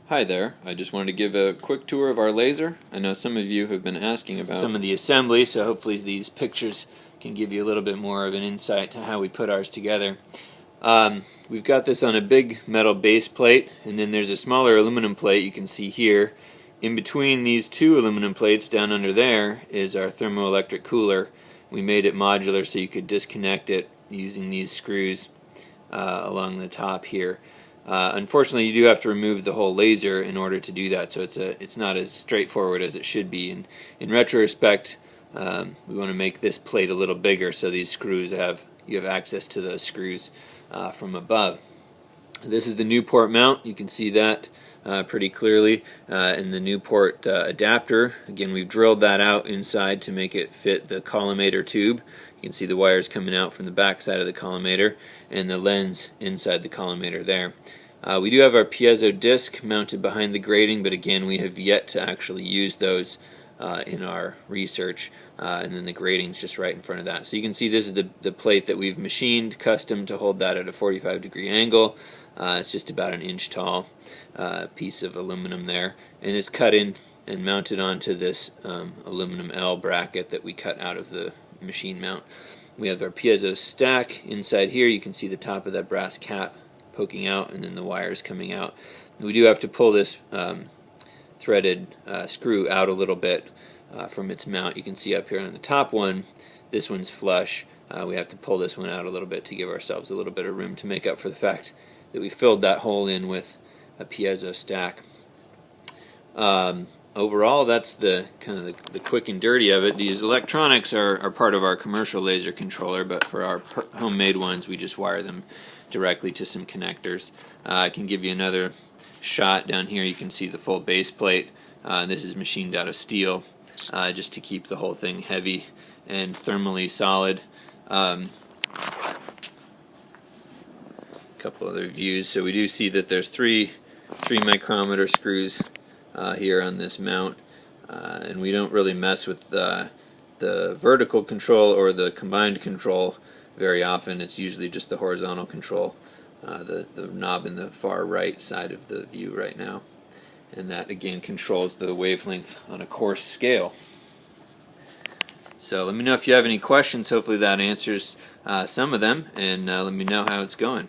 Hi there, I just wanted to give a quick tour of our laser. I know some of you have been asking about some of the assembly, so hopefully these pictures can give you a little bit more of an insight to how we put ours together. We've got this on a big metal base plate, and then there's a smaller aluminum plate you can see here. In between these two aluminum plates down under there is our thermoelectric cooler. We made it modular so you could disconnect it using these screws along the top here. Unfortunately, you do have to remove the whole laser in order to do that, so it's not as straightforward as it should be. And in retrospect, we want to make this plate a little bigger so these screws you have access to those screws from above. This is the Newport mount. You can see that pretty clearly in the Newport adapter. Again, we've drilled that out inside to make it fit the collimator tube. You can see the wires coming out from the back side of the collimator and the lens inside the collimator there. We do have our piezo disc mounted behind the grating, but again, we have yet to actually use those in our research, and then the grating's just right in front of that. So you can see this is the plate that we've machined custom to hold that at a 45-degree angle. It's just about an inch tall piece of aluminum there, and it's cut in and mounted onto this aluminum L bracket that we cut out of the machine mount. We have our piezo stack inside here. You can see the top of that brass cap poking out and then the wires coming out. We do have to pull this threaded screw out a little bit from its mount. You can see up here on the top one, this one's flush. We have to pull this one out a little bit to give ourselves a little bit of room to make up for the fact that we filled that hole in with a piezo stack. Overall, that's the kind of the quick and dirty of it. These electronics are part of our commercial laser controller, but for our homemade ones, we just wire them directly to some connectors. I can give you another shot down here. You can see the full base plate. This is machined out of steel just to keep the whole thing heavy and thermally solid. Couple other views. So we do see that there's three micrometer screws here on this mount, and we don't really mess with the vertical control or the combined control very often. It's usually just the horizontal control, the knob in the far right side of the view right now, and that again controls the wavelength on a coarse scale. So let me know if you have any questions. Hopefully that answers some of them, and let me know how it's going.